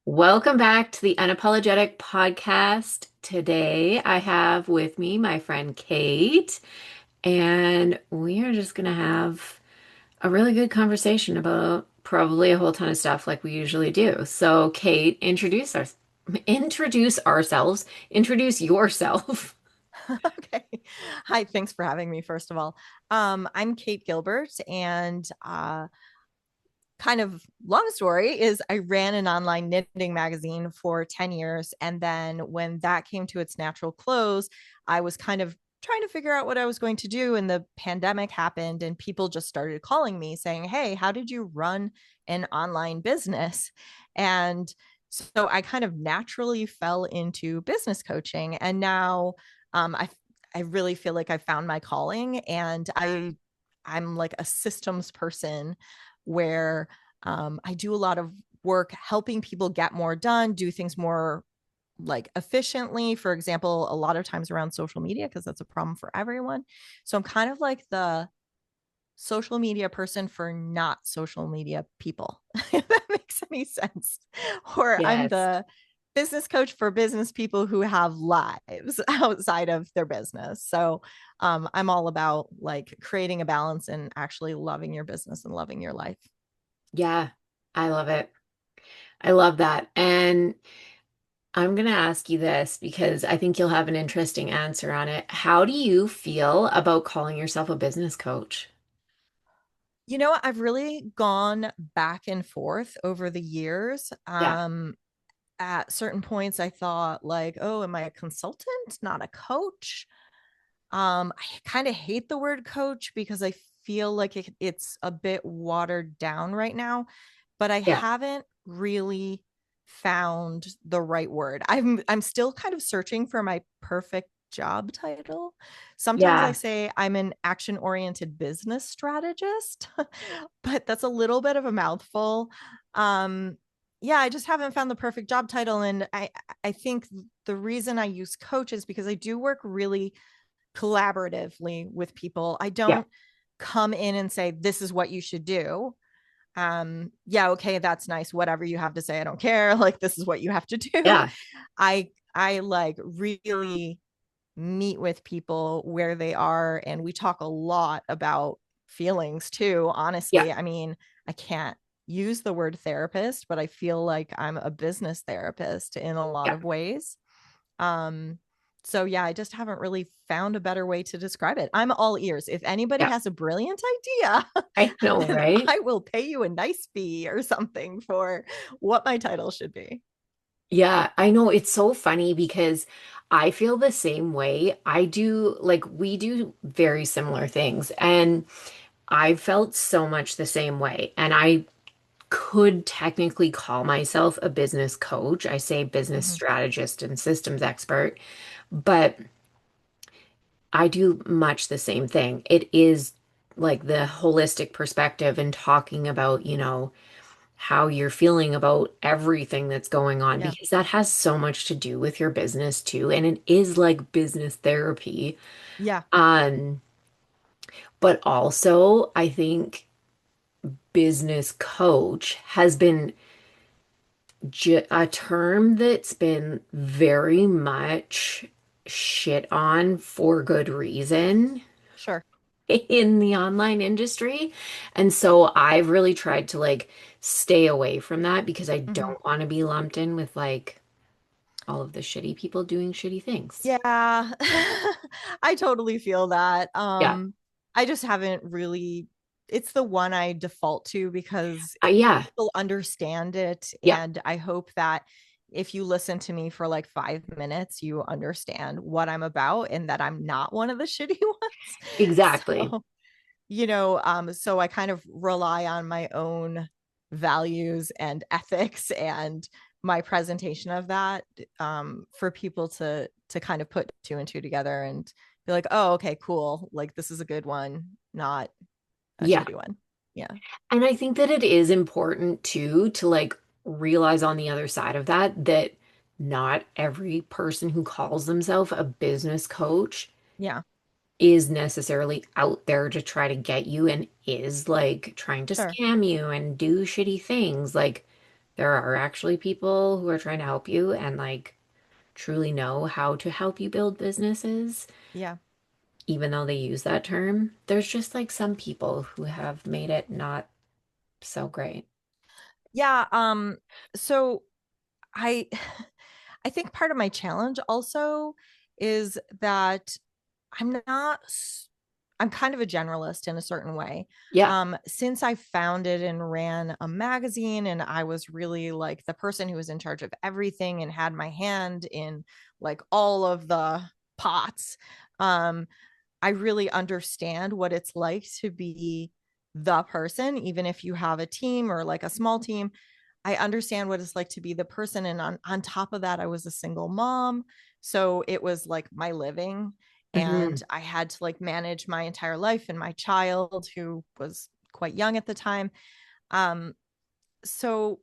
Welcome back to the Unapologetic Podcast. Today I have with me my friend Kate, and we are just going to have a really good conversation about probably a whole ton of stuff like we usually do. So, Kate, introduce ourselves, introduce yourself. Okay. Hi, thanks for having me, first of all. I'm Kate Gilbert, and kind of long story is I ran an online knitting magazine for 10 years. And then when that came to its natural close, I was kind of trying to figure out what I was going to do. And the pandemic happened, and people just started calling me saying, "Hey, how did you run an online business?" And so I kind of naturally fell into business coaching. And now I really feel like I found my calling, and I'm like a systems person where I do a lot of work helping people get more done, do things more like efficiently. For example, a lot of times around social media, because that's a problem for everyone. So I'm kind of like the social media person for not social media people, if that makes any sense. Or I'm Yes. the business coach for business people who have lives outside of their business. So I'm all about like creating a balance and actually loving your business and loving your life. Yeah, I love it. I love that. And I'm going to ask you this because I think you'll have an interesting answer on it. How do you feel about calling yourself a business coach? You know what? I've really gone back and forth over the years. Yeah, At certain points, I thought, like, oh, am I a consultant, not a coach? I kind of hate the word coach because I feel like it's a bit watered down right now, but I yeah, haven't really found the right word. I'm still kind of searching for my perfect job title. Sometimes I yeah, say I'm an action-oriented business strategist, but that's a little bit of a mouthful. Yeah, I just haven't found the perfect job title, and I think the reason I use coach is because I do work really collaboratively with people. I yeah, don't come in and say, this is what you should do. Yeah, okay, that's nice. Whatever you have to say, I don't care. Like, this is what you have to do. yeah, I like really meet with people where they are, and we talk a lot about feelings too, yeah, honestly. I mean, I can't use the word therapist, but I feel like I'm a business therapist in a lot yeah, of ways. um, so yeah, I just haven't really found a better way to describe it. I'm all ears. If anybody yeah. has a brilliant idea, I know, then right? I will pay you a nice fee or something for what my title should be. Yeah, I know. It's so funny because I feel the same way. We do very similar things. And I felt so much the same way. And I could technically call myself a business coach. I say business Mhm. strategist and systems expert, but I do much the same thing. It is like the holistic perspective and talking about, how you're feeling about everything that's going on Yeah, because that has so much to do with your business too. And it is like business therapy. yeah. Um, but also I think business coach has been j a term that's been very much shit on for good reason Sure. in the online industry. And so I've really tried to like stay away from that because I Mhm. don't want to be lumped in with like all of the shitty people doing shitty things. Yeah. I totally feel that. Yeah. I just haven't really, it's the one I default to because Yeah. people understand it. Yeah. And I hope that if you listen to me for like 5 minutes, you understand what I'm about and that I'm not one of the shitty ones. Exactly. So, so I kind of rely on my own values and ethics and my presentation of that, for people to kind of put two and two together and be like, oh, okay, cool, like this is a good one, not a Yeah. shitty one. Yeah, And I think that it is important too to like realize on the other side of that that not every person who calls themselves a business coach yeah, is necessarily out there to try to get you and is like trying to sure, scam you and do shitty things. Like, there are actually people who are trying to help you and like truly know how to help you build businesses, Yeah. even though they use that term. There's just like some people who have made it not so great. Yeah. So I I think part of my challenge also is that I'm not I'm kind of a generalist in a certain way. Yeah. Since I founded and ran a magazine and I was really like the person who was in charge of everything and had my hand in like all of the pots, um, I really understand what it's like to be the person, even if you have a team or like a small team. I understand what it's like to be the person. And on top of that, I was a single mom. So it was like my living. And Hmm. I had to like manage my entire life and my child, who was quite young at the time. Um, so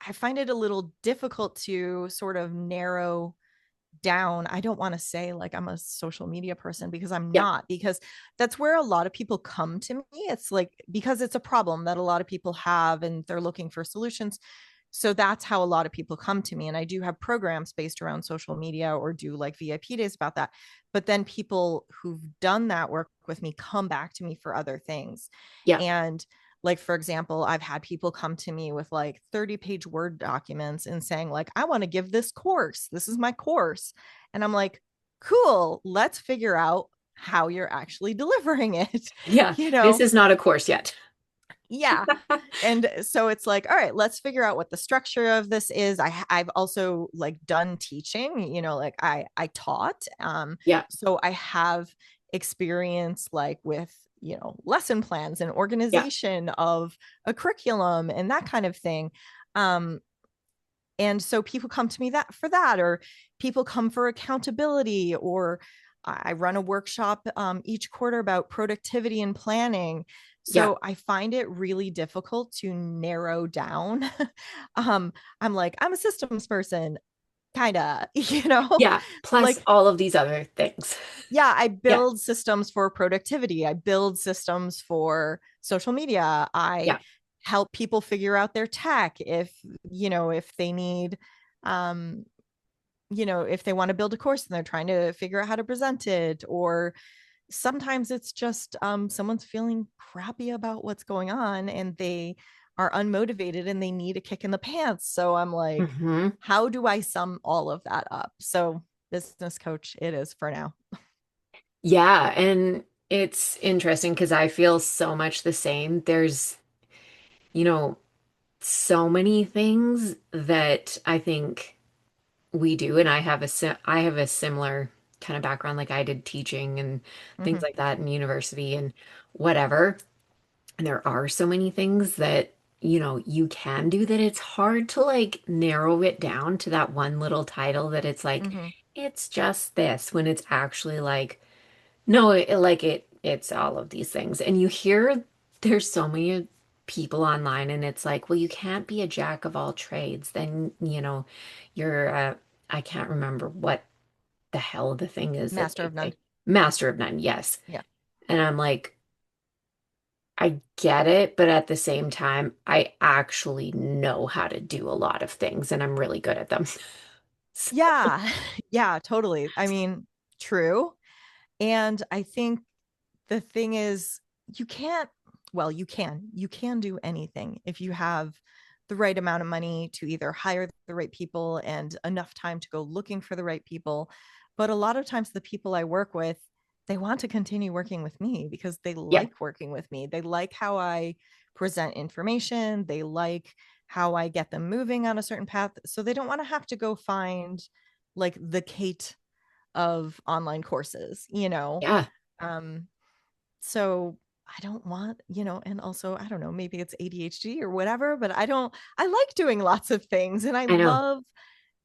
I find it a little difficult to sort of narrow down. I don't want to say like I'm a social media person because I'm Yeah. not, because that's where a lot of people come to me. It's like because it's a problem that a lot of people have and they're looking for solutions. So that's how a lot of people come to me. And I do have programs based around social media or do like VIP days about that. But then people who've done that work with me come back to me for other things. Yeah. And like, for example, I've had people come to me with like 30-page Word documents and saying, like, I want to give this course. This is my course. And I'm like, cool, let's figure out how you're actually delivering it. Yeah. you This know, is not a course yet. yeah. And so it's like, all right, let's figure out what the structure of this is. I've also like done teaching, like I taught. Yeah. So I have experience like with lesson plans and Yeah. organization of a curriculum and that kind of thing. Um, and so people come to me that for that, or people come for accountability, or I run a workshop each quarter about productivity and planning. Yeah. So I find it really difficult to narrow down. um, I'm like, I'm a systems person, kind of, Yeah. Plus like, all of these other things. yeah, I Yeah. build systems for productivity. I build systems for social media. I Yeah. help people figure out their tech if they need, um, if they want to build a course and they're trying to figure out how to present it, or sometimes it's just someone's feeling crappy about what's going on and they are unmotivated and they need a kick in the pants. So I'm like, Hmm. how do I sum all of that up? So business coach it is for now. Yeah. And it's interesting because I feel so much the same. There's, you know, so many things that I think we do, and I have a similar kind of background. Like I did teaching and things Mm-hmm. like that in university and whatever. And there are so many things that, you can do that it's hard to like narrow it down to that one little title that it's like, Mm-hmm. it's just this when it's actually like, no, it's all of these things. And you hear there's so many people online and it's like, well, you can't be a jack of all trades. Then, you're I can't remember what the hell the thing is that Master they of none. say. Master of none, yes. Yeah. And I'm like, I get it, but at the same time, I actually know how to do a lot of things and I'm really good at them. So, Yeah. Yeah, totally. I mean, true. And I think the thing is, you can't, well, you can do anything if you have the right amount of money to either hire the right people and enough time to go looking for the right people. But a lot of times, the people I work with, they want to continue working with me because they yeah, like working with me. They like how I present information, they like how I get them moving on a certain path. So they don't want to have to go find like the Kate of online courses, yeah, Um, so I don't want, and also I don't know, maybe it's ADHD or whatever, but I like doing lots of things and I I know. love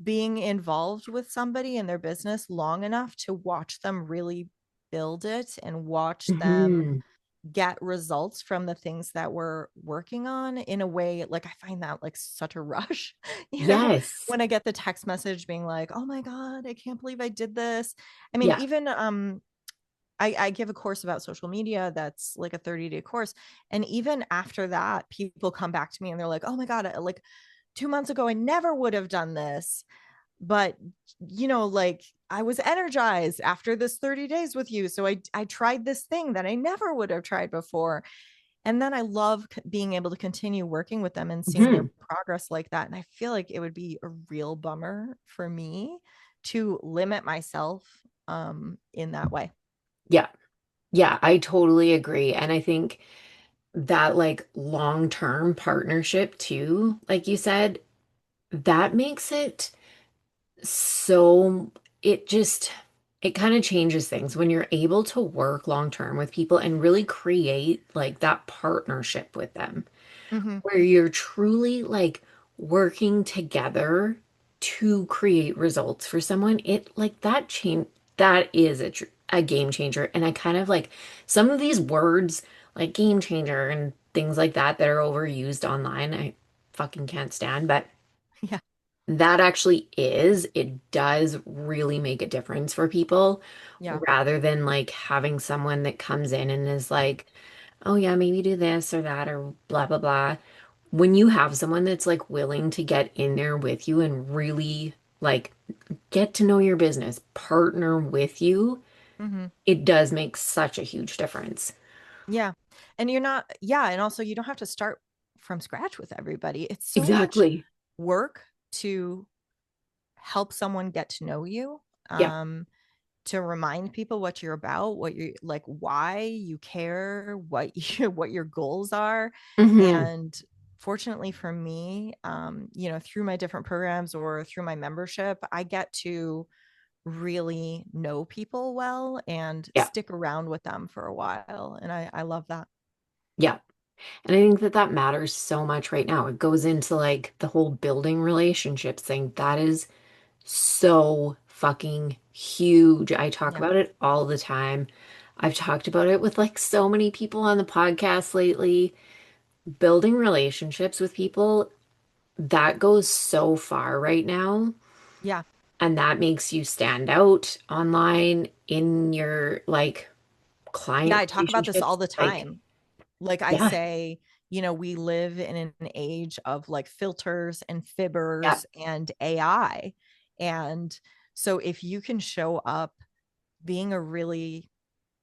being involved with somebody in their business long enough to watch them really build it and watch them Hmm. get results from the things that we're working on in a way. Like I find that like such a rush, Yes. when I get the text message being like, oh my God, I can't believe I did this. I mean, Yeah. even I give a course about social media that's like a 30-day course. And even after that, people come back to me and they're like, oh my God, like 2 months ago, I never would have done this. But, like I was energized after this 30 days with you. So I tried this thing that I never would have tried before. And then I love being able to continue working with them and seeing their Mhm. progress like that. And I feel like it would be a real bummer for me to limit myself in that way. Yeah. Yeah, I totally agree. And I think that like long-term partnership too, like you said, that makes it so it just it kind of changes things when you're able to work long term with people and really create like that partnership with them Mm-hmm. where you're truly like working together to create results for someone. It like that change that is a game changer. And I kind of like some of these words like game changer and things like that are overused online. I fucking can't stand, but Yeah. that actually is, it does really make a difference for people Yeah. rather than like having someone that comes in and is like, oh yeah, maybe do this or that or blah, blah, blah. When you have someone that's like willing to get in there with you and really like get to know your business, partner with you, Mm-hmm. it does make such a huge difference. Yeah. And you're not, yeah. And also, you don't have to start from scratch with everybody. It's so much Exactly. work to help someone get to know you. Yeah. To remind people what you're about, what you like, why you care, what you what your goals are. Hmm. And fortunately for me, through my different programs or through my membership, I get to really know people well and Yeah. stick around with them for a while. And I love that. Yeah. And I think that that matters so much right now. It goes into like the whole building relationships thing. That is so fucking huge. I talk Yeah. about it all the time. I've talked about it with like so many people on the podcast lately. Building relationships with people, that goes so far right now. Yeah. And that makes you stand out online in your like Yeah. client I talk about this relationships. all the Like, time. Like I yeah, say, we live in an age of like filters and yeah, fibbers and AI. And so if you can show up being a really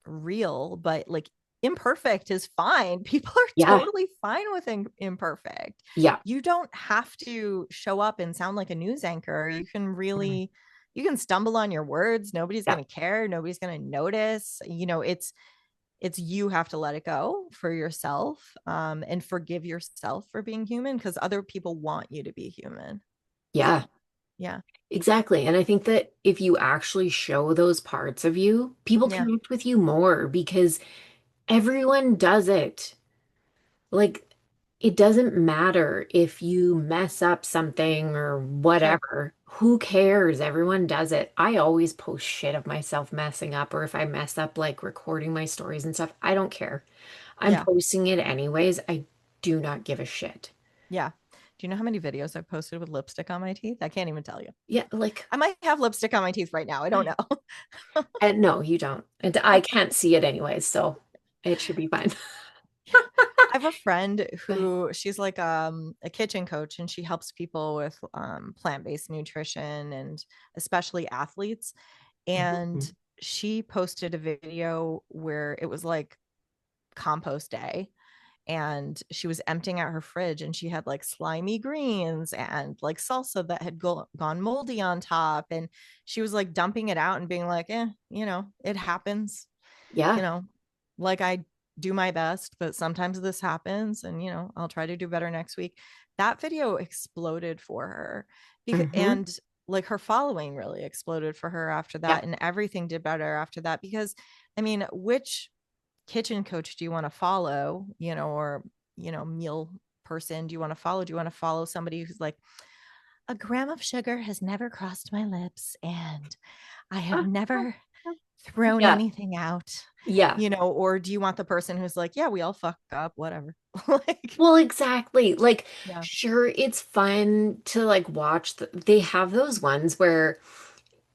real, but like imperfect is fine. People are yeah, totally fine with imperfect. yeah. You don't have to show up and sound like a news anchor. Mhm. You can stumble on your words. Nobody's Yeah, going to care. Nobody's going to notice. It's you have to let it go for yourself, and forgive yourself for being human because other people want you to be human. yeah. So, yeah. Exactly. And I think that if you actually show those parts of you, people Yeah. connect with you more because everyone does it. Like, it doesn't matter if you mess up something or Sure. whatever. Who cares? Everyone does it. I always post shit of myself messing up, or if I mess up, like recording my stories and stuff, I don't care. I'm Yeah. posting it anyways. I do not give a shit. Yeah. Do you know how many videos I've posted with lipstick on my teeth? I can't even tell you. Yeah, like, I might have lipstick on my teeth right now. I don't know. and no, you don't. And I can't see it anyways, so it should be fine. I have a friend who she's like a kitchen coach and she helps people with plant-based nutrition and especially athletes. And Mhm. she posted a video where it was like compost day and she was emptying out her fridge and she had like slimy greens and like salsa that had gone moldy on top, and she was like dumping it out and being like, it happens, you Yeah. know like I do my best, but sometimes this happens, and I'll try to do better next week. That video exploded for her Hmm. and like her following really exploded for her after Yeah. that, and everything did better after that. Because I mean, which kitchen coach do you want to follow, or meal person do you want to follow? Do you want to follow somebody who's like, a gram of sugar has never crossed my lips and I have never thrown Yeah. anything out, Yeah. or do you want the person who's like, yeah, we all fuck up, whatever. Like, Well, exactly. Like, yeah, sure, it's fun to like watch they have those ones where,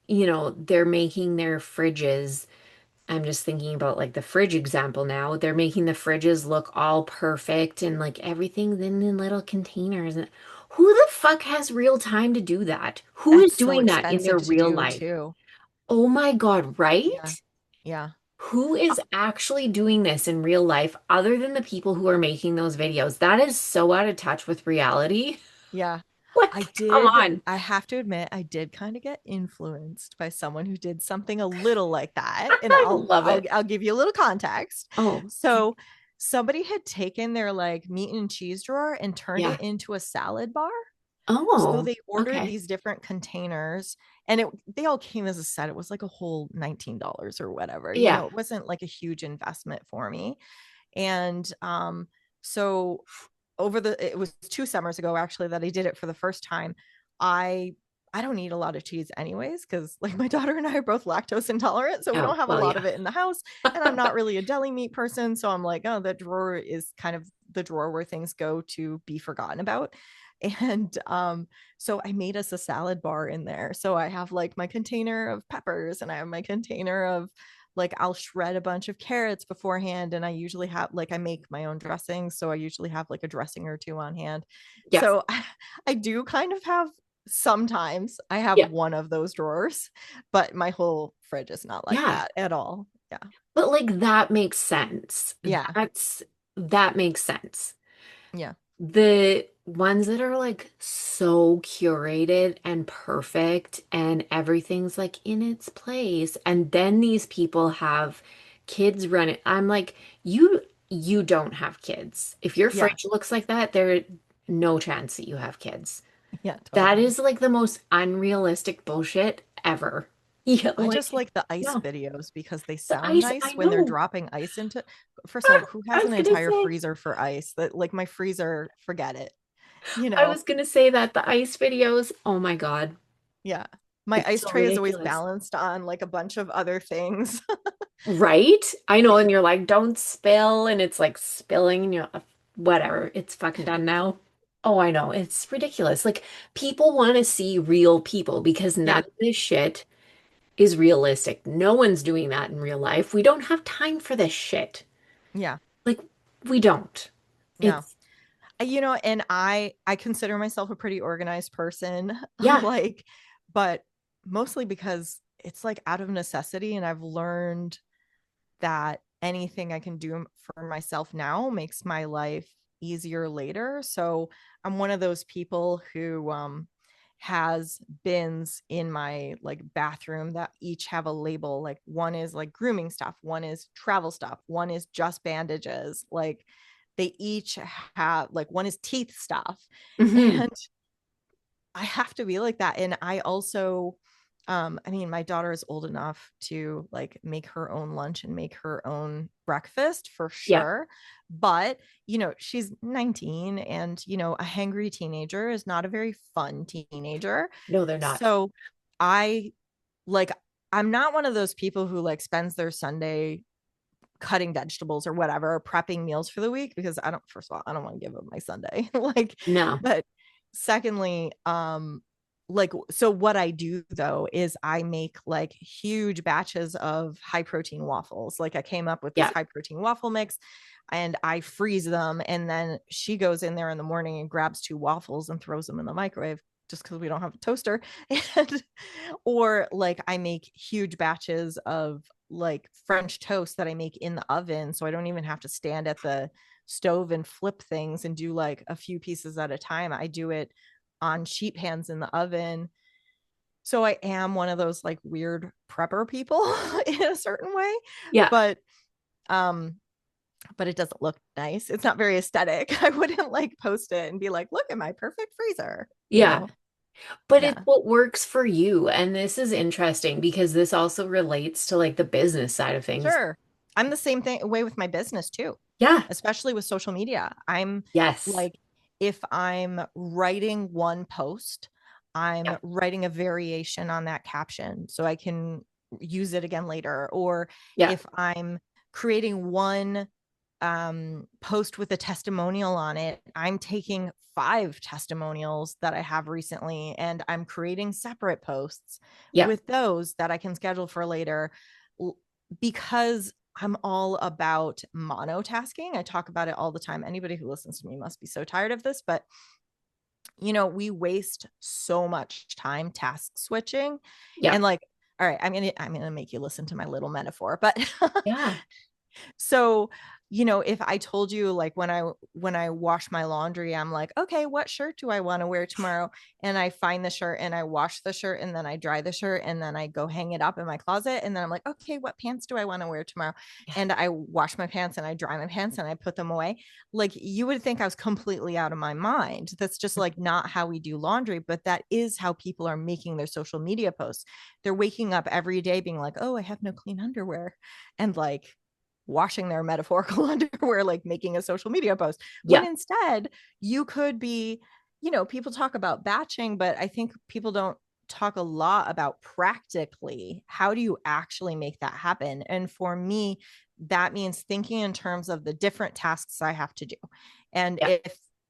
they're making their fridges. I'm just thinking about like the fridge example now. They're making the fridges look all perfect and like everything's in little containers. And Who the fuck has real time to do that? Who is That's so doing that in their expensive to real do life? too. Oh my God, Yeah. right? Yeah. Who is actually doing this in real life other than the people who are making those videos? That is so out of touch with reality. Yeah. I Like, come did, on. I have to admit, I did kind of get influenced by someone who did something a little like that. And I love it. I'll give you a little context. Oh, okay. So somebody had taken their like meat and cheese drawer and turned Yeah. it into a salad bar. So Oh, they ordered okay. these different containers and they all came as a set. It was like a whole $19 or whatever. Yeah. It wasn't like a huge investment for me. And so it was 2 summers ago actually that I did it for the first time. I I don't eat a lot of cheese anyways because like my daughter and I are both lactose intolerant, so we Oh, don't have a well, lot yeah. of it in the house. And I'm not really a deli meat person, so I'm like, oh, that drawer is kind of the drawer where things go to be forgotten about. And so I made us a salad bar in there. So I have like my container of peppers and I have my container of like I'll shred a bunch of carrots beforehand and I usually have like I make my own dressing, so I usually have like a dressing or two on hand. Yeah. So I do kind of have sometimes I have Yeah. one of those drawers, but my whole fridge is not like Yeah. that at all. Yeah. But like that makes sense. Yeah. That makes sense. Yeah. The ones that are like so curated and perfect and everything's like in its place. And then these people have kids run it. I'm like, you don't have kids. If your Yeah. fridge looks like that, there no chance that you have kids. Yeah, That totally. is like the most unrealistic bullshit ever. Yeah, I just like like the ice no. videos because they The sound ice, nice I when they're know. dropping ice into. First of all, who I has was an gonna entire say. freezer for ice? That like my freezer, forget it. You I know, was gonna say that the ice videos, oh my God, yeah. My it's ice so tray is always ridiculous. balanced on like a bunch of other things. Right? I know, and you're like, don't spill, and it's like spilling, and you're whatever, it's fucking done now. Oh, I know, it's ridiculous. Like, people want to see real people because none Yeah. of this shit is realistic. No one's doing that in real life. We don't have time for this shit. Yeah. Like, we don't. No. It's, And I consider myself a pretty organized person. yeah, Like, but mostly because it's like out of necessity and I've learned that anything I can do for myself now makes my life easier later. So I'm one of those people who has bins in my like bathroom that each have a label. Like one is like grooming stuff, one is travel stuff, one is just bandages. Like they each have like one is teeth stuff. hmm, And I have to be like that. And I also, I mean, my daughter is old enough to like make her own lunch and make her own breakfast for yeah, sure. But, she's 19 and, a hangry teenager is not a very fun teenager. no, they're not. So I like, I'm not one of those people who like spends their Sunday cutting vegetables or whatever, prepping meals for the week because first of all, I don't want to give up my Sunday. Like, No, but secondly, like, so what I do though is I make like huge batches of high protein waffles. Like, I came up with this yeah, high protein waffle mix and I freeze them. And then she goes in there in the morning and grabs two waffles and throws them in the microwave just because we don't have a toaster. And or like I make huge batches of like French toast that I make in the oven. So I don't even have to stand at the stove and flip things and do like a few pieces at a time. I do it on sheet pans in the oven. So I am one of those like weird prepper people in a certain way, yeah, but um but it doesn't look nice. It's not very aesthetic. I wouldn't like post it and be like, look at my perfect freezer, yeah. But it's Yeah. what works for you. And this is interesting because this also relates to like the business side of things. Sure. I'm the same thing way with my business too, Yeah. especially with social media. I'm Yes. like, if I'm writing one post, Yeah. I'm writing a variation on that caption so I can use it again later. Or Yeah. if I'm creating one post with a testimonial on it, I'm taking 5 testimonials that I have recently and I'm creating separate posts Yeah. with those that I can schedule for later because I'm all about monotasking. I talk about it all the time. Anybody who listens to me must be so tired of this, but we waste so much time task switching. Yeah. And like, all right, I'm gonna make you listen to my little metaphor, but Yeah. so, if I told you, like, when I wash my laundry, I'm like, okay, what shirt do I want to wear tomorrow? And I find the shirt and I wash the shirt and then I dry the shirt and then I go hang it up in my closet. And then I'm like, okay, what pants do I want to wear tomorrow? Yeah. And I wash my pants and I dry my pants and I put them away. Like, you would think I was completely out of my mind. That's just like not how we do laundry, but that is how people are making their social media posts. They're waking up every day being like, oh, I have no clean underwear. And like, washing their metaphorical underwear, like making a social media post, when Yeah. instead you could be, people talk about batching, but I think people don't talk a lot about practically how do you actually make that happen. And for me, that means thinking in terms of the different tasks I have to do. And Yeah.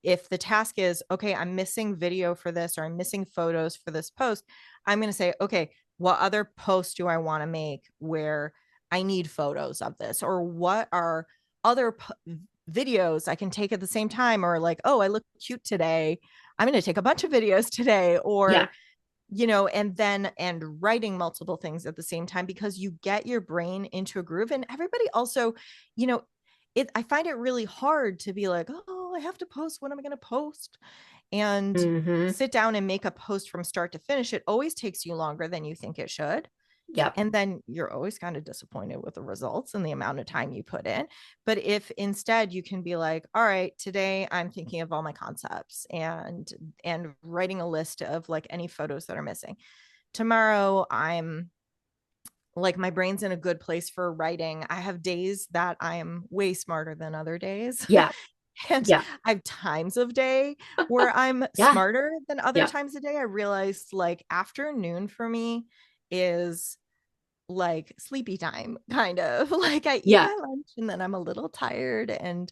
if the task is, okay, I'm missing video for this or I'm missing photos for this post, I'm going to say, okay, what other posts do I want to make where I need photos of this? Or what are other videos I can take at the same time? Or like, oh, I look cute today, I'm going to take a bunch of videos today. Yeah. Or, and writing multiple things at the same time, because you get your brain into a groove. And everybody also, you know, I find it really hard to be like, oh, I have to post. When am I going to post? And Mm-hmm. sit down and make a post from start to finish. It always takes you longer than you think it should. Yep. And then you're always kind of disappointed with the results and the amount of time you put in. But if instead you can be like, all right, today I'm thinking of all my concepts and writing a list of like any photos that are missing. Tomorrow I'm like, my brain's in a good place for writing. I have days that I'm way smarter than other days. Yeah. And Yeah. I have times of day where I'm Yeah. smarter than other Yeah. times of day. I realized like afternoon for me is like sleepy time, kind of. Like, I eat Yeah. my lunch and then I'm a little tired, and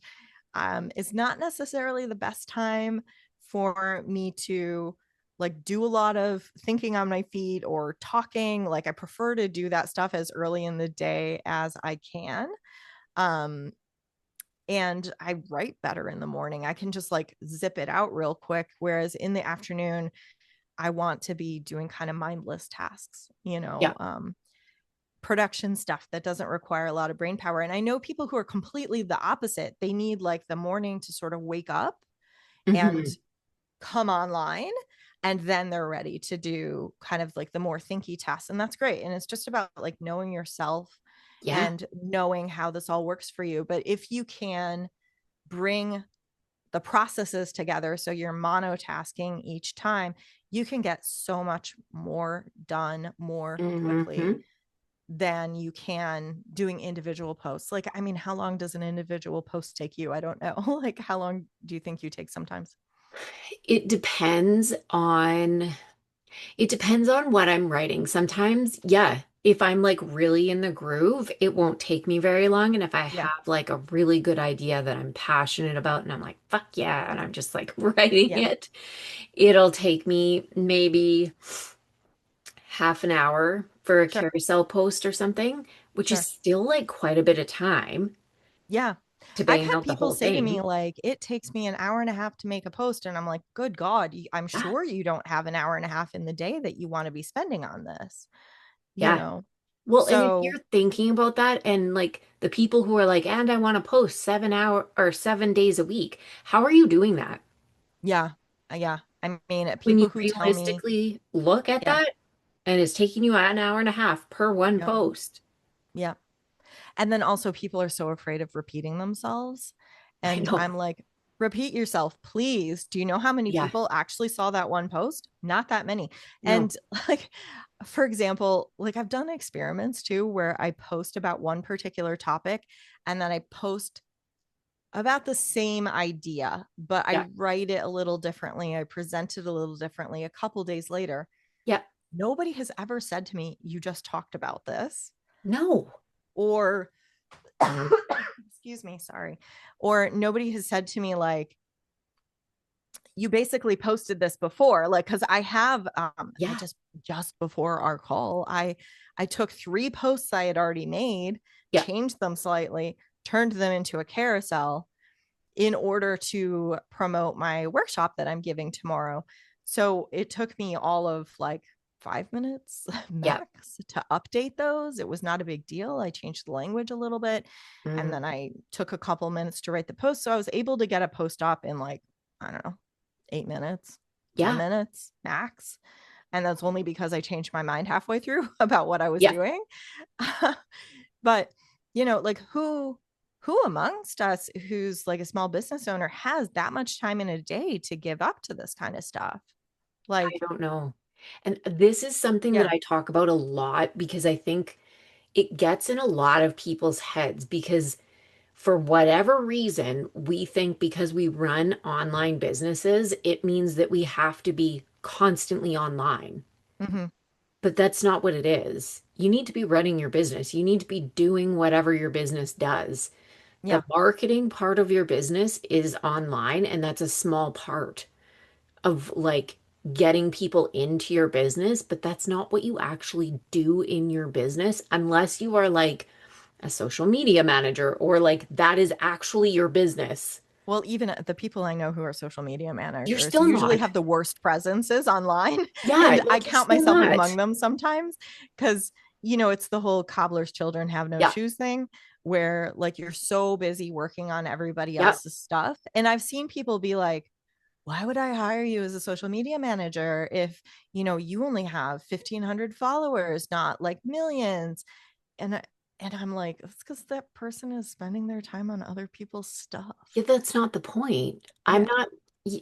it's not necessarily the best time for me to like do a lot of thinking on my feet or talking. Like, I prefer to do that stuff as early in the day as I can. um and I write better in the morning. I can just like zip it out real quick, whereas in the afternoon I want to be doing kind of mindless tasks, Yeah. production stuff that doesn't require a lot of brain power. And I know people who are completely the opposite. They need like the morning to sort of wake up and Mm-hmm. come online, and then they're ready to do kind of like the more thinky tasks. And that's great. And it's just about like knowing yourself Yeah. and knowing how this all works for you. But if you can bring the processes together so you're monotasking each time, you can get so much more done more quickly Mm-hmm. than you can doing individual posts. Like, I mean, how long does an individual post take you? I don't know. Like, how long do you think you take sometimes? It depends on it depends on what I'm writing. Sometimes, yeah, if I'm like really in the groove, it won't take me very long. And if I Yeah. have like a really good idea that I'm passionate about and I'm like, fuck yeah, and I'm just like writing Yeah. it, it'll take me maybe half an hour for a Sure. carousel post or something, which is Sure. still like quite a bit of time Yeah. to I've bang had out the people whole say to me, thing. like, it takes me an hour and a half to make a post. And I'm like, good God, I'm Yeah. sure you don't have an hour and a half in the day that you want to be spending on this, you Yeah. know? Well, and if So, you're thinking about that and like the people who are like, and I want to post 7 hour or 7 days a week, how are you doing that? yeah. Yeah. I mean, When you people who tell me, realistically look at yeah, that and it's taking you an hour and a half per one yeah, post. yeah. And then also, people are so afraid of repeating themselves. I And know. I'm like, repeat yourself, please. Do you know how many Yeah. people actually saw that one post? Not that many. No. And like, for example, like, I've done experiments too where I post about one particular topic and then I post about the same idea, but I Yeah. write it a little differently. I present it a little differently a couple days later. Yeah. Nobody has ever said to me, you just talked about this. No. Or excuse me, sorry. Or nobody has said to me like, you basically posted this before. Like, because I have I Yeah. just before our call, I took 3 posts I had already made, Yeah. changed them slightly, turned them into a carousel. in order to promote my workshop that I'm giving tomorrow. So it took me all of like 5 minutes Yep. max to update those. It was not a big deal. I changed the language a little bit, and Mm, then I took a couple minutes to write the post. So I was able to get a post up in like, I don't know, 8 minutes, 10 yeah. minutes max. And that's only because I changed my mind halfway through about what I was Yeah. doing. But, like who amongst us who's like a small business owner has that much time in a day to give up to this kind of stuff? I Like, don't know. And this is something that yeah. I talk about a lot because I think it gets in a lot of people's heads because for whatever reason, we think because we run online businesses, it means that we have to be constantly online. Mm-hmm. But that's not what it is. You need to be running your business. You need to be doing whatever your business does. The Yeah. marketing part of your business is online, and that's a small part of like getting people into your business, but that's not what you actually do in your business unless you are like a social media manager or like that is actually your business. Well, even the people I know who are social media You're managers still usually not. have the worst presences online. Yeah, And I like you're count still myself not. among them sometimes because, it's the whole cobbler's children have no Yeah, shoes thing where like you're so busy working on everybody yeah. else's stuff. And I've seen people be like, why would I hire you as a social media manager if, you only have 1,500 followers, not like millions? And I'm like, it's because that person is spending their time on other people's stuff. Yeah, that's not the point. I'm Yeah. not, y-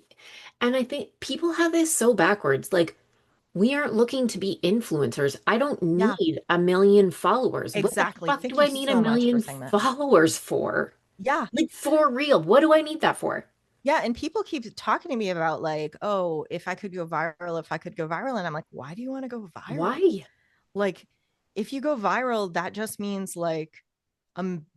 and I think people have this so backwards. Like, we aren't looking to be influencers. I don't Yeah, need a million followers. What the exactly. fuck do Thank you I need a so much for million saying that. followers for? Yeah. Like, for real, what do I need that for? Yeah. And people keep talking to me about like, oh, if I could go viral, if I could go viral. And I'm like, why do you want to go viral? Why? Like, if you go viral, that just means like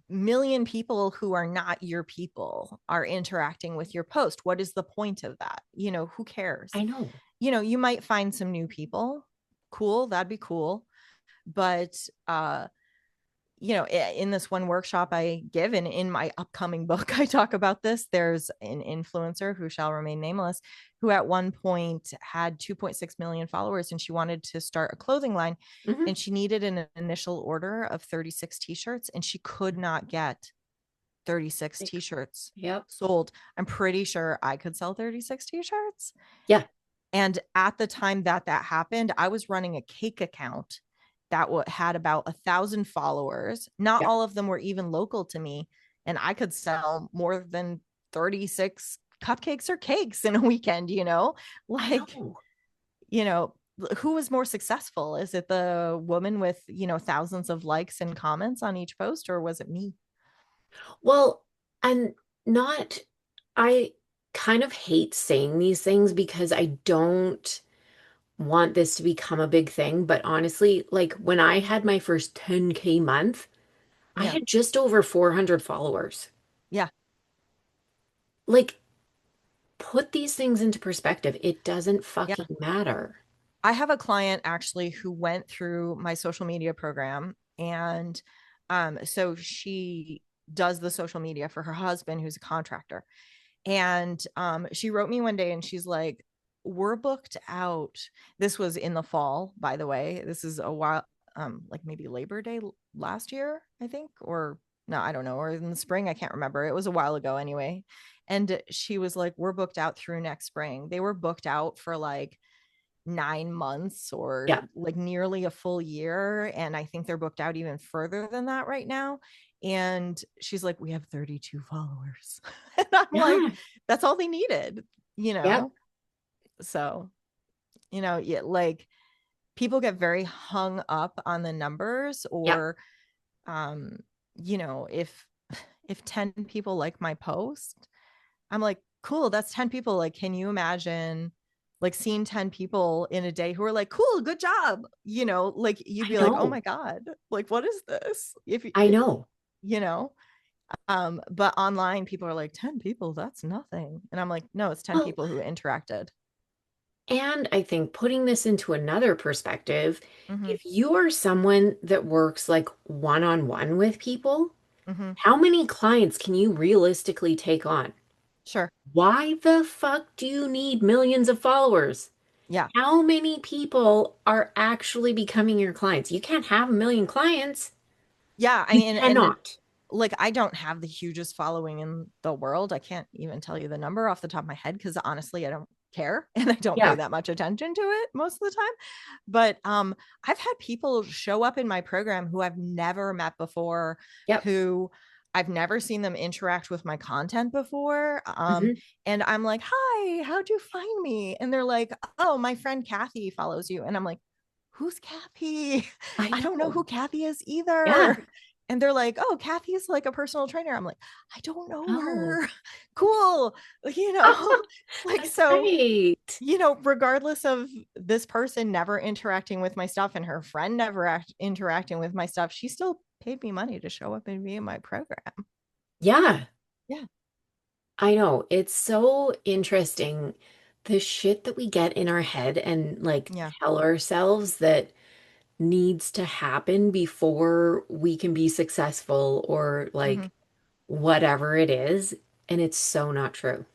million people who are not your people are interacting with your post. What is the point of that? Who cares? I know. You might find some new people. Cool. That'd be cool. But in this one workshop I give, and in my upcoming book, I talk about this. There's an influencer who shall remain nameless, who at one point had 2.6 million followers, and she wanted to start a clothing line, Hmm. and she needed an initial order of 36 t-shirts, and she could not get 36 Like, t-shirts yep. sold. I'm pretty sure I could sell 36 t-shirts. Yeah. And at the time that happened, I was running a cake account that had about 1,000 followers. Not Yeah. all of them were even local to me. And I could sell more than 36 cupcakes or cakes in a weekend, I like, know. you know, who was more successful? Is it the woman with, thousands of likes and comments on each post, or was it me? Well, and not, I kind of hate saying these things because I don't want this to become a big thing. But honestly, like when I had my first 10K month, I Yeah. had just over 400 followers. Yeah. Like, put these things into perspective. It doesn't Yeah. fucking matter. I have a client actually who went through my social media program, and so she does the social media for her husband who's a contractor. And she wrote me one day and she's like, we're booked out. This was in the fall, by the way. This is a while, like maybe Labor Day last year, I think, or no, I don't know, or in the spring, I can't remember. It was a while ago anyway. And she was like, we're booked out through next spring. They were booked out for like 9 months Yeah. or like nearly a full year. And I think they're booked out even further than that right now. And she's like, we have 32 followers. And I'm like, Yeah. that's all they needed, you Yeah. know? So, yeah, like people get very hung up on the numbers, Yeah. or, um, if 10 people like my post, I'm like, cool, that's 10 people. Like, can you imagine like seeing 10 people in a day who are like, cool, good job? Like you'd I be like, oh my know. God, like what is this? If I know. you know, but online people are like 10 people, that's nothing. And I'm like, no, it's 10 Well, people who interacted. and I think putting this into another perspective, Mm-hmm. if you are someone that works like one-on-one with people, Mm-hmm. how many clients can you realistically take on? Sure. Why the fuck do you need millions of followers? Yeah. How many people are actually becoming your clients? You can't have a million clients. Yeah. I You mean, and cannot. like, I don't have the hugest following in the world. I can't even tell you the number off the top of my head because honestly, I don't care and I don't pay Yeah. that much attention to it most of the time. But I've had people show up in my program who I've never met before, Yep. who I've never seen them interact with my content before. Hmm. And I'm like, "Hi, how'd you find me?" And they're like, "Oh, my friend Kathy follows you." And I'm like, "Who's Kathy?" I I don't know know. who Kathy is Yeah. either. And they're like, "Oh, Kathy's like a personal trainer." I'm like, "I don't know Oh. her." Okay. Cool. You know, like, That's so, great. regardless of this person never interacting with my stuff and her friend never interacting with my stuff, she still paid me money to show up and be in my program. Yeah. Yeah. I know. It's so interesting. The shit that we get in our head and like Yeah. tell ourselves that needs to happen before we can be successful or Hmm. like whatever it is. And it's so not true.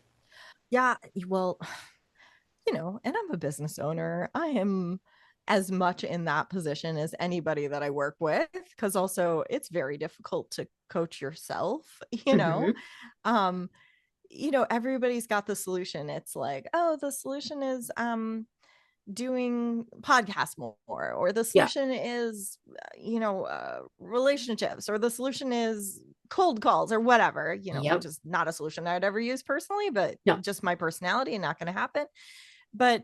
Yeah. Well, and I'm a business owner. I am as much in that position as anybody that I work with, because also it's very difficult to coach yourself, you know. Hmm. Um, everybody's got the solution. It's like, oh, the solution is doing podcasts more, or the Yeah. solution is relationships, or the solution is cold calls, or whatever, which Yep. is not a solution I'd ever use personally, but No. just my personality and not going to happen. But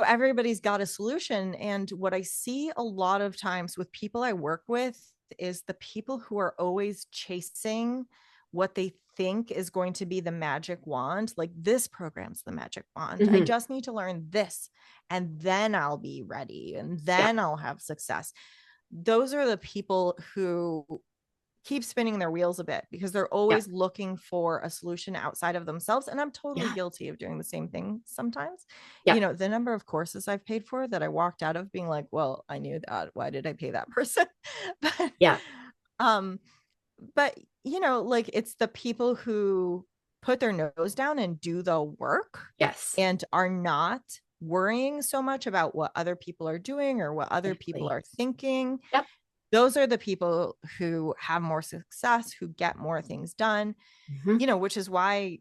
everybody's got a solution, and what I see a lot of times with people I work with is the people who are always chasing what they think is going to be the magic wand. Like, this program's the magic wand. I Hmm. just need to learn this, and then I'll be ready, and Yeah. then I'll have success. Those are the people who keep spinning their wheels a bit because they're Yeah. always looking for a solution outside of themselves. And I'm totally Yeah. guilty of doing the same thing sometimes. Yeah. The number of courses I've paid for that I walked out of being like, well, I knew that. Why did I pay that person? but Yeah. um, but like, it's the people who put their nose down and do the work Yes. and are not worrying so much about what other people are doing or what other people Exactly. are thinking. Yep. Those are the people who have more success, who get more things done, Hmm. which is why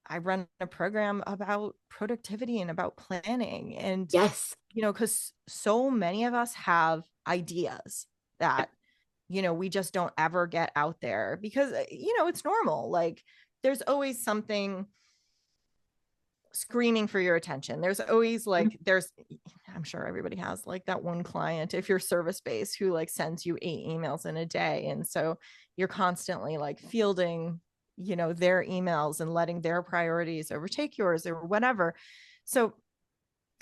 I run a program about productivity and about planning. And, Yes. because so many of us have ideas Yep. that, we just don't ever get out there because, it's normal. Like, there's always something screaming for your attention. There's always like, I'm sure everybody has like that one client, if you're service based, who like sends you 8 emails in a day. And so you're constantly like fielding, their emails and letting their priorities overtake yours or whatever. So,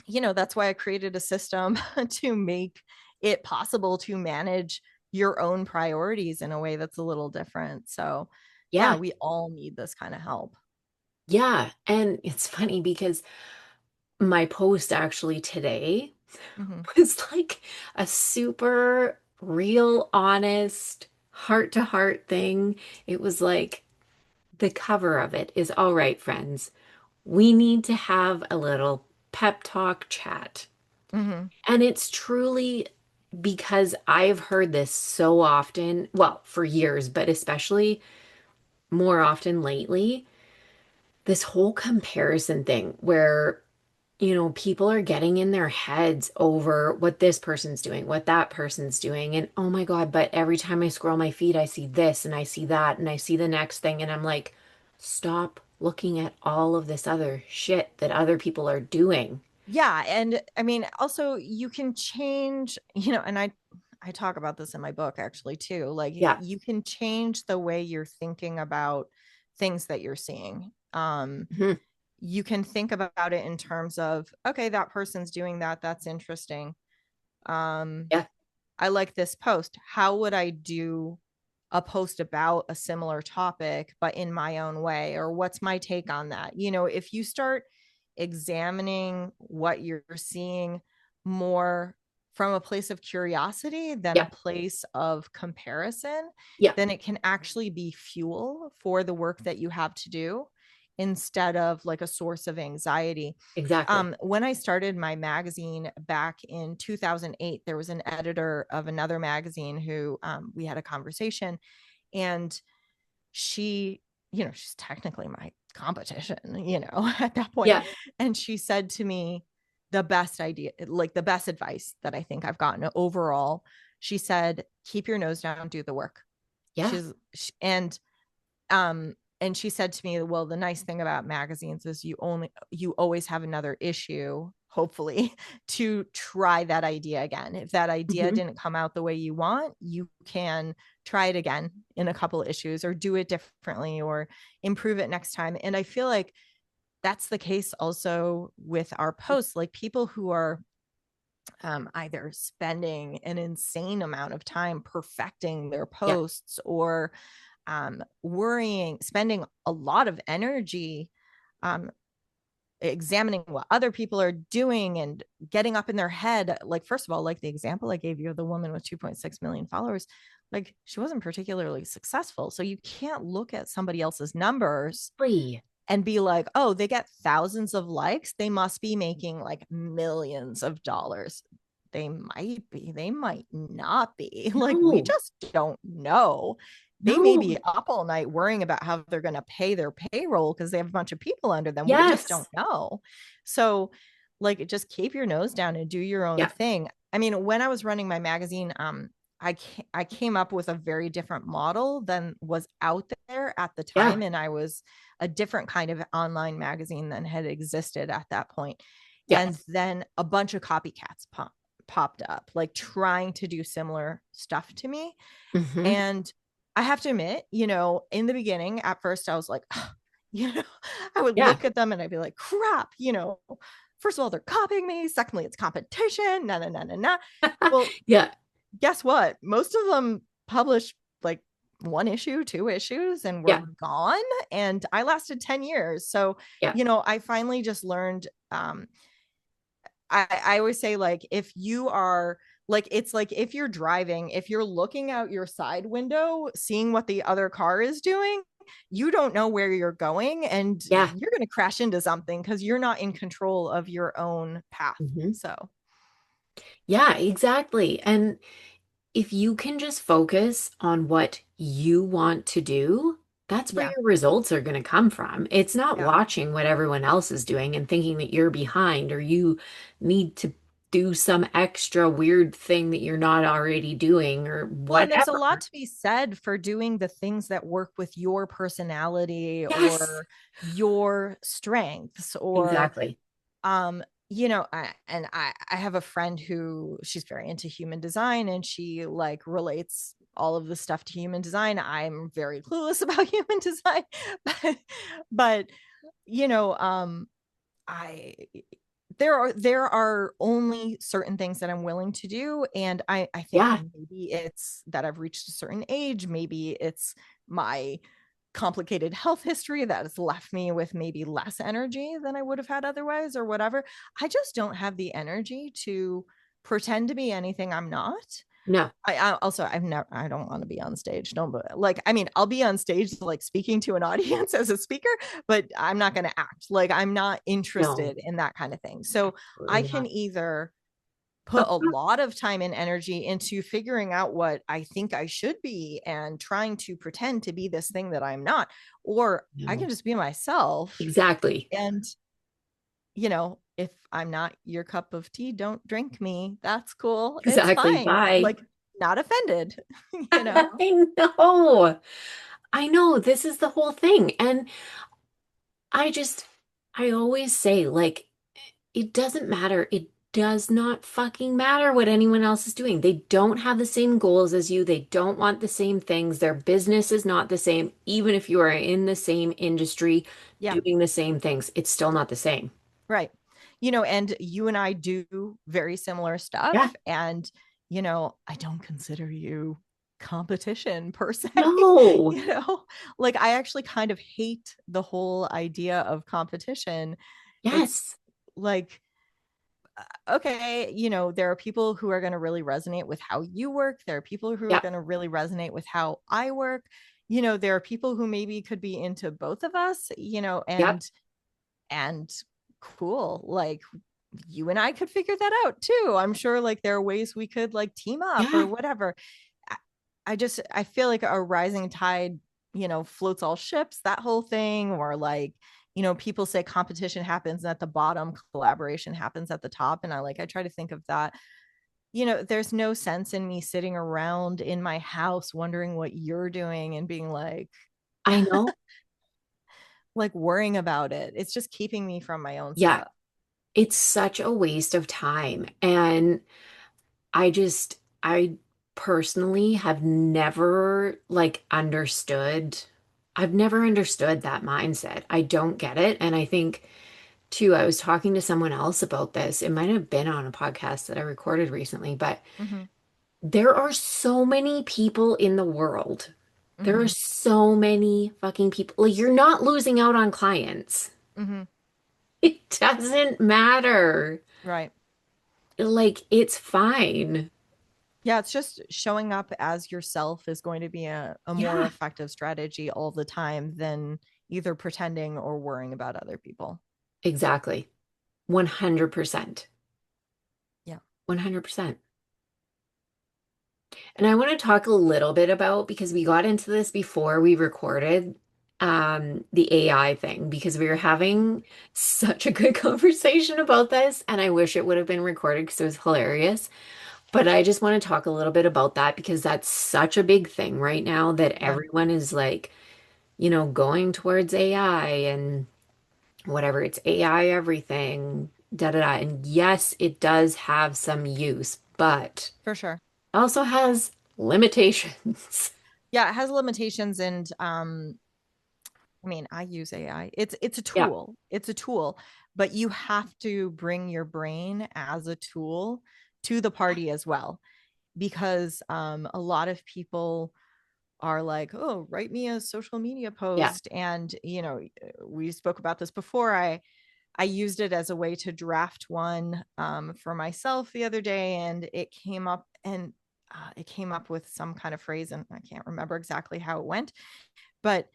that's why I created a system to make it possible to manage your own priorities in a way that's a little different. So, yeah, Yeah. we all need this kind of help. Yeah. And it's funny because my post actually today Mm-hmm. was like a super real, honest, heart to heart thing. It was like the cover of it is all right, friends. We need to have a little pep talk chat. Mm-hmm. And it's truly because I've heard this so often, well, for years, but especially more often lately, this whole comparison thing where people are getting in their heads over what this person's doing, what that person's doing. And oh my God, but every time I scroll my feed, I see this and I see that and I see the next thing. And I'm like, stop looking at all of this other shit that other people are doing. Yeah, and I mean, also you can change, and I talk about this in my book actually too. Like, Yeah. you can change the way you're thinking about things that you're seeing. Hmm. You can think about it in terms of, okay, that person's doing that, that's interesting. um Yeah. I like this post. How would I do a post about a similar topic, but in my own way? Or what's my take on that? If you start examining what you're seeing more from a place of curiosity than a Yeah. place of comparison, Yeah. then it can actually be fuel for the work that you have to do. instead of like a source of anxiety. Exactly. When I started my magazine back in 2008, there was an editor of another magazine who we had a conversation, and she, she's technically my competition, at that point. Yeah. And she said to me, the best idea, like the best advice that I think I've gotten overall, she said, keep your nose down, do the work. Yeah. And she said to me, well, the nice thing about magazines is you always have another issue, hopefully, to try that idea again. If that idea Hmm. didn't come out the way you want, you can try it again in a couple of issues, or do it differently, or improve it next time. And I feel like that's the case also with our posts. Like, people who are either spending an insane amount of time perfecting their Yeah. posts, or spending a lot of energy um, examining what other people are doing and getting up in their head. Like, first of all, like the example I gave you of the woman with 2.6 million followers, like, she wasn't particularly successful. So you can't look at somebody else's numbers Free. and be like, oh, they get thousands of likes, they must be making like millions of dollars. They might be, they might not be. Like, we No. just don't know. They may No. be up all night worrying about how they're going to pay their payroll because they have a bunch of people under them. We just don't Yes. know. So, like, just keep your nose down and do your own Yeah. thing. I mean, when I was running my magazine, I came up with a very different model than was out there at the Yeah. time, and I was a different kind of online magazine than had existed at that point. And Yes. then a bunch of copycats popped up, like trying to do similar stuff to me. Hmm. And I have to admit, in the beginning, at first, I was like, you know, I would Yeah. look at them and I'd be like, crap, first of all, they're copying me. Secondly, it's competition. No, no, no, no, no. Well, Yeah. guess what? Most of them published like one issue, two issues, and were Yeah. gone. And I lasted 10 years. So, Yeah. I finally just learned. I always say, like, if you are like, it's like if you're driving, if you're looking out your side window, seeing what the other car is doing, you don't know where you're going, and Yeah. you're going to crash into something because you're not in control of your own path. Hmm. So, Yeah, exactly. And if you can just focus on what you want to do, that's where yeah, your results are going to come from. It's not yeah. watching what everyone else is doing and thinking that you're behind or you need to do some extra weird thing that you're not already doing or Well, and there's a lot whatever. to be said for doing the things that work with your personality Yes, or your strengths, or exactly. I have a friend who, she's very into human design, and she like relates all of the stuff to human design. I'm very clueless about human design, but you know, I there are only certain things that I'm willing to do. And I think Yeah. maybe it's that I've reached a certain age. Maybe it's my complicated health history that has left me with maybe less energy than I would have had otherwise, or whatever. I just don't have the energy to pretend to be anything I'm not. No, I don't want to be on stage. Don't, like, I mean, I'll be on stage like speaking to an audience as a speaker, but I'm not going to act like, I'm not no, interested in that kind of thing. So absolutely I can not. either put a lot of time and energy into figuring out what I think I should be and trying to pretend to be this thing that I'm not, or I No, can just be myself. exactly. And, if I'm not your cup of tea, don't drink me. That's cool. It's Exactly. fine. Bye. Like, not offended, you know? I know. I know. This is the whole thing. And I just, I always say, like, it doesn't matter. It does not fucking matter what anyone else is doing. They don't have the same goals as you. They don't want the same things. Their business is not the same. Even if you are in the same industry Yeah, doing the same things, it's still not the same. right. And you and I do very similar Yeah. stuff. And, I don't consider you competition per se. No. you know, like, I actually kind of hate the whole idea of competition. It's Yes. like, okay, there are people who are going to really resonate with how you work. There are people who are Yeah. going to really resonate with how I work. there are people who maybe could be into both of us, Yep. and cool. Like you and I could figure that out too. I'm sure like there are ways we could like team up or Yeah. whatever. I feel like a rising tide, floats all ships, that whole thing, or like, people say competition happens at the bottom, collaboration happens at the top. And I try to think of that. There's no sense in me sitting around in my house wondering what you're doing and being I know. like worrying about it. It's just keeping me from my own Yeah. stuff. It's such a waste of time. And I personally have never like understood, I've never understood that mindset. I don't get it. And I think too, I was talking to someone else about this. It might have been on a podcast that I recorded recently, but Mm-hmm. there are so many people in the world. There are Mm-hmm. so many fucking people. Like, you're not losing out on clients. Mm-hmm. It doesn't matter. Right. Like, it's fine. Yeah, it's just showing up as yourself is going to be a more Yeah, effective strategy all the time than either pretending or worrying about other people. exactly. 100%. Yeah. 100%. And I want to talk a little bit about, because we got into this before we recorded, the AI thing, because we were having such a good conversation about this, and I wish it would have been recorded because it was hilarious. But I just want to talk a little bit about that because that's such a big thing right now that Yeah, everyone is like, going towards AI and whatever, it's AI everything, da da da. And yes, it does have some use, but for sure. it also has limitations. Yeah, it has limitations and I mean, I use AI. It's a Yeah, tool. It's a tool, but you have to bring your brain as a tool to the party as well because a lot of people are like, oh, write me a social media yeah, post. And, we spoke about this before. I used it as a way to draft one for myself the other day, and it came up with some kind of phrase, and I can't remember exactly how it went, but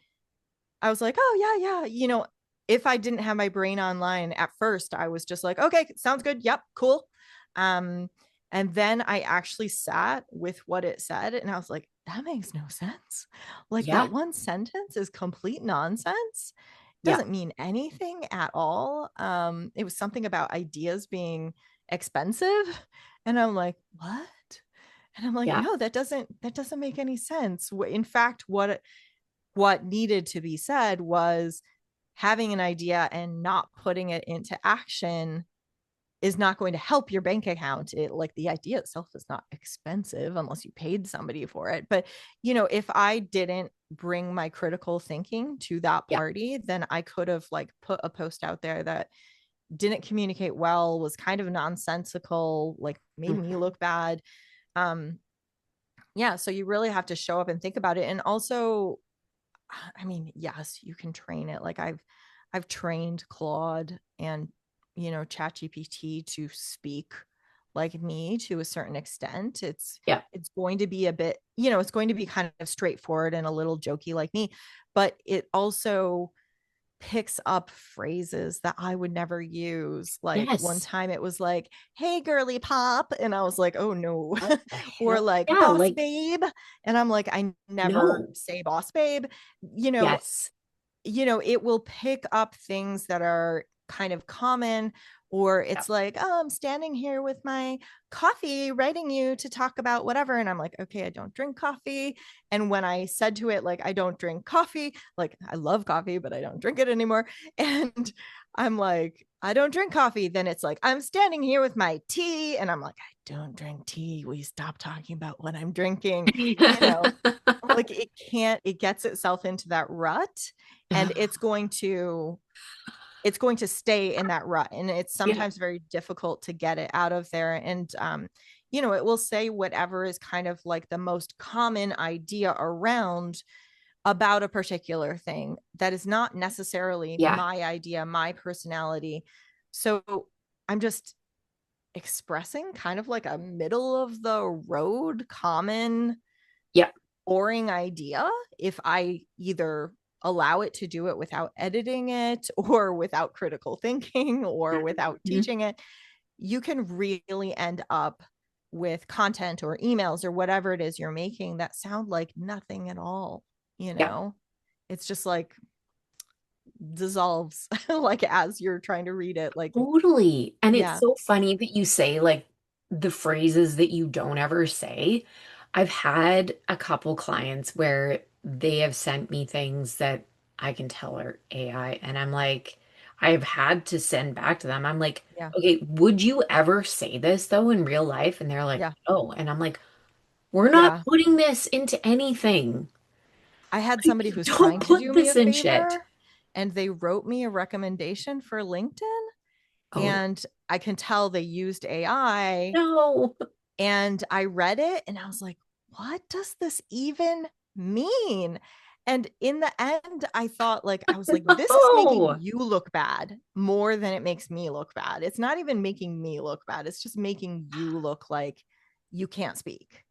I was like, oh yeah, yeah. If I didn't have my brain online at first, I was just like, okay, sounds good. Yep, cool. Um, and then I actually sat with what it said, and I was like, that makes no sense. Like yeah, that one sentence is complete nonsense. yeah, Doesn't mean anything at all. It was something about ideas being expensive, and I'm like, what? And I'm like, yeah. no, that doesn't make any sense. In fact, what needed to be said was having an idea and not putting it into action is not going to help your bank account. It like the idea itself is not expensive unless you paid somebody for it. But if I didn't bring my critical thinking to that Yeah. party, then I could have like put a post out there that didn't communicate well, was kind of nonsensical, like made me Mhm. look bad. Um yeah, so you really have to show up and think about it. And also, I mean, yes, you can train it. Like I've trained Claude and ChatGPT to speak like me to a certain extent. Yeah. It's going to be a bit, it's going to be kind of straightforward and a little jokey like me, but it also picks up phrases that I would never use. Like one Yes. time it was like, hey, girly pop. And I was like, oh no. What the Or hell? like, Yeah, boss like, babe. And I'm like, I never no. say boss babe. You know, Yes. it will pick up things that are kind of common, or Yeah. it's like, oh, I'm standing here with my coffee writing you to talk about whatever, and I'm like, okay, I don't drink coffee. And when I said to it like, I don't drink coffee, like I love coffee but I don't drink it anymore, and I'm like, I don't drink coffee, then it's like, I'm standing here with my tea, and I'm like, I don't drink tea, will you stop talking about what I'm drinking? you know like it gets itself into that rut, and it's going to stay in that rut, and it's Yeah. sometimes very difficult to get it out of there. And it will say whatever is kind of like the most common idea around about a particular thing that is not necessarily Yeah. my idea, my personality. So I'm just expressing kind of like a middle of the road common Yeah. boring idea if I either allow it to do it without editing it or without critical thinking or without Mhm. teaching it. You can really end up with content or emails or whatever it is you're making that sound like nothing at all, you Yeah. know? It's just like dissolves like as you're trying to read it. Like, Totally. And it's yeah, so funny that you say like the phrases that you don't ever say. I've had a couple clients where they have sent me things that I can tell are AI, and I'm like, I've had to send back to them. I'm like, yeah, okay, would you ever say this though in real life? And they're like, yeah, oh, and I'm like, we're not yeah. putting this into anything. I had Like, somebody who's don't trying to put do me a this in shit. favor and they wrote me a recommendation for LinkedIn, Oh and I can tell they used AI. no. And I read it and I was like, what does this even mean? And in the end, I thought, like, I was like, this is making No. you look bad more than it makes me look bad. It's not even making me look bad. It's just making you look like you can't speak,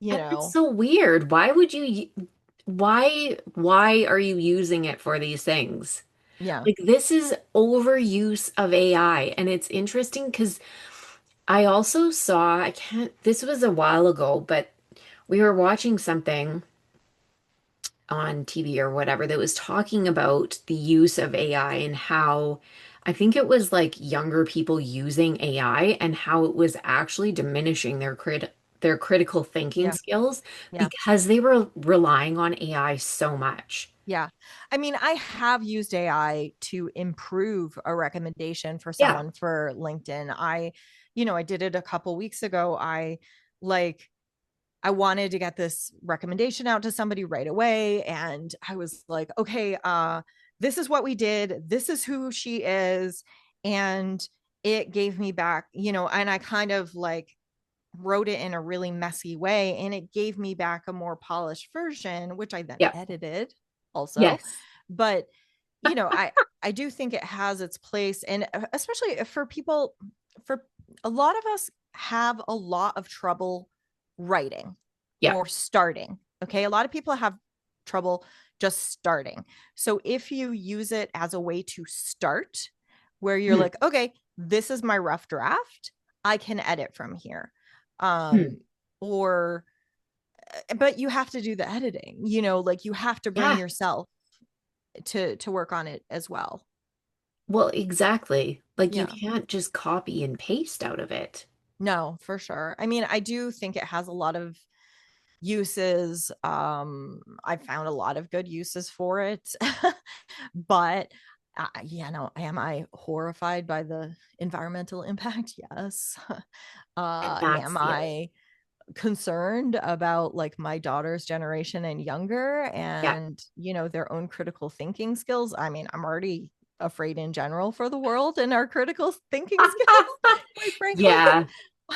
you And it's know? so weird. Why are you using it for these things? Yeah. Like this is overuse of AI. And it's interesting because I also saw, I can't, this was a while ago, but we were watching something on TV or whatever that was talking about the use of AI and how I think it was like younger people using AI and how it was actually diminishing their critical thinking Yeah. skills Yeah. because they were relying on AI so much. Yeah. I mean, I have used AI to improve a recommendation for Yeah. someone for LinkedIn. I did it a couple weeks ago. Like I wanted to get this recommendation out to somebody right away. And I was like, okay, this is what we did. This is who she is. And it gave me back, and I kind of like wrote it in a really messy way. And it gave me back a more polished version, which I then Yeah. edited also. Yes. But, I do think it has its place. And especially for people, for a lot of us have a lot of trouble writing Yeah. or starting. Okay. A lot of people have trouble just starting. So if you use it as a way to start, where you're Hmm. like, okay, this is my rough draft, I can edit from here. Hmm. Um, or, but you have to do the editing, like you have to bring Yeah. yourself to work on it as well. Well, exactly. Like you Yeah. can't just copy and paste out of it. No, for sure. I mean, I do think it has a lot of uses. I found a lot of good uses for it. But no, am I horrified by the environmental impact? Yes. And Am that's, yeah. I concerned about like my daughter's generation and younger Yeah. and their own critical thinking skills? I mean, I'm already afraid in general for the world and our critical thinking skills, quite frankly. Yeah.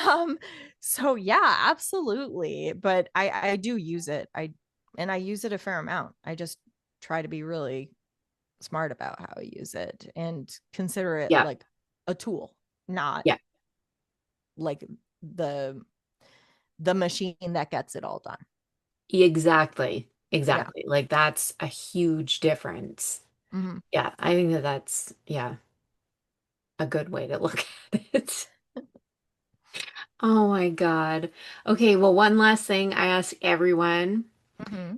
um so yeah, absolutely. But I do use it. I use it a fair amount. I just try to be really smart about how I use it and consider it Yeah. like a tool, not Yeah. like the the machine that gets it all done. Exactly. Yeah. Exactly. Like that's a huge difference. Mhm. Yeah, I think that that's, yeah, a good way to look at it. Oh my God. Okay, well, one last thing I ask everyone. Mhm.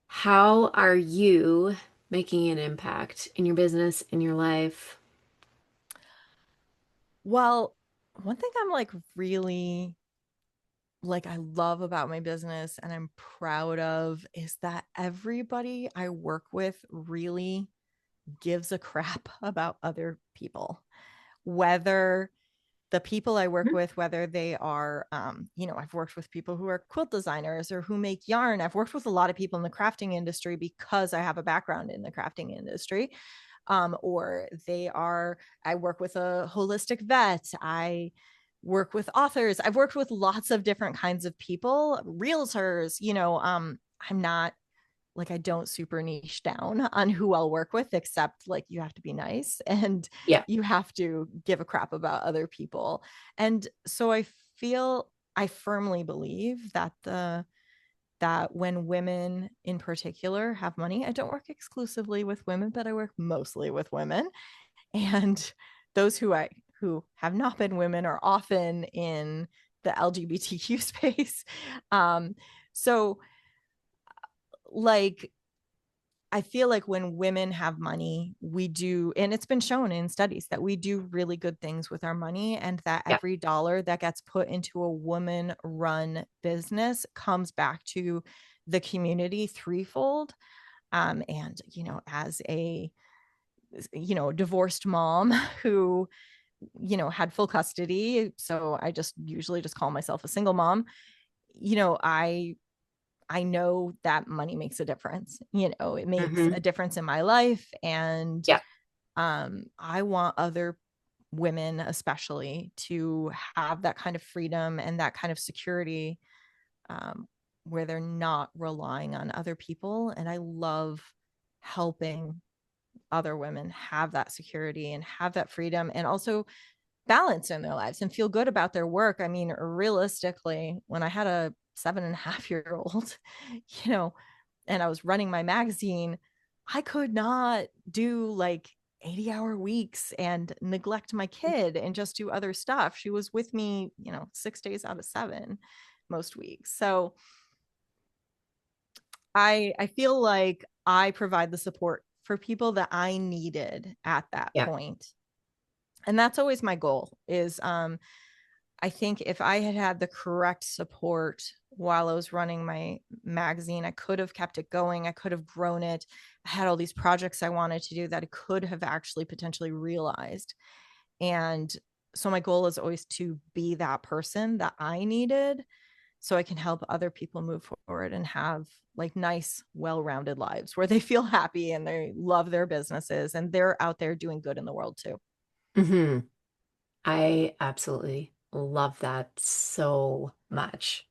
How are you making an impact in your business, in your life? Well, one thing I'm like really like I love about my business and I'm proud of is that everybody I work with really gives a crap about other people. Whether the people I work Mhm. with, whether they are, I've worked with people who are quilt designers or who make yarn. I've worked with a lot of people in the crafting industry because I have a background in the crafting industry. Or I work with a holistic vet. I work with authors. I've worked with lots of different kinds of people, realtors, I'm not like I don't super niche down on who I'll work with, except like you have to be nice and Yeah. you have to give a crap about other people. And so I firmly believe that that when women in particular have money, I don't work exclusively with women, but I work mostly with women. And those who have not been women are often in the LGBTQ space. Um, so like I feel like when women have money, we do, and it's been shown in studies that we do really good things with our money, and that Yeah. every dollar that gets put into a woman run business comes back to the community threefold. And, as a, divorced mom who, had full custody. So I just usually just call myself a single mom. You know, I know that money makes a difference. It makes Hmm. a difference in my life. And Yeah. I want other women, especially, to have that kind of freedom and that kind of security, um, where they're not relying on other people. And I love helping other women have that security and have that freedom and also balance in their lives and feel good about their work. I mean, realistically, when I had a 7.5 year old, you know, and I was running my magazine, I could not do like 80-hour weeks and neglect my kid and just do other stuff. She was with me, 6 days out of 7 most weeks. So I feel like I provide the support for people that I needed at that Yeah. point. And that's always my goal is I think if I had had the correct support while I was running my magazine, I could have kept it going. I could have grown it. I had all these projects I wanted to do that I could have actually potentially realized. And so my goal is always to be that person that I needed so I can help other people move forward and have like nice, well-rounded lives where they feel happy and they love their businesses and they're out there doing good in the world too. Hmm. I absolutely love that so much.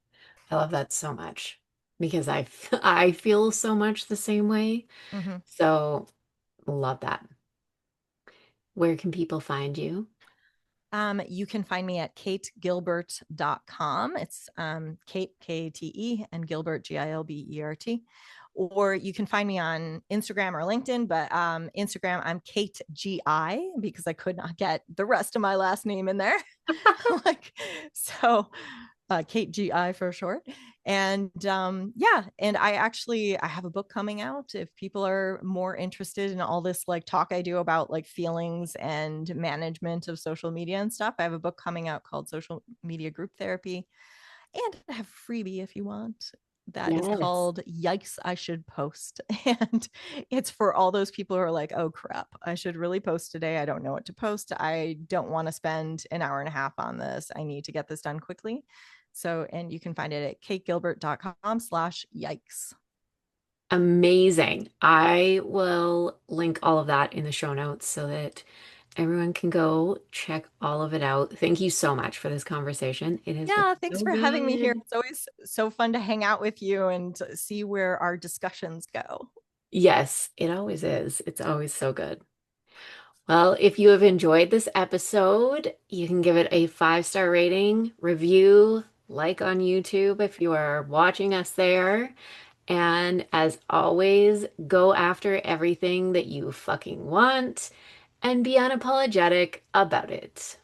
I love that so much because I feel so much the same way. Mm-hmm. So love that. Where can people find you? You can find me at kategilbert.com. It's Kate, Kate, and Gilbert, Gilbert. Or you can find me on Instagram or LinkedIn, but Instagram, I'm Kate GI because I could not get the rest of my last name in there. like, so Kate GI for short. And yeah, and I have a book coming out. If people are more interested in all this like talk I do about like feelings and management of social media and stuff, I have a book coming out called Social Media Group Therapy. And I have a freebie if you want. That is Yes. called Yikes, I Should Post. And it's for all those people who are like, oh crap, I should really post today. I don't know what to post. I don't want to spend an hour and a half on this. I need to get this done quickly. So, and you can find it at kategilbert.com/yikes. Amazing. I will link all of that in the show notes so that everyone can go check all of it out. Thank you so much for this conversation. It has been Yeah, thanks so for having me here. good. It's always so fun to hang out with you and see where our discussions go. Yes, it always is. It's always so good. Well, if you have enjoyed this episode, you can give it a 5-star rating, review, like on YouTube if you are watching us there. And as always, go after everything that you fucking want and be unapologetic about it.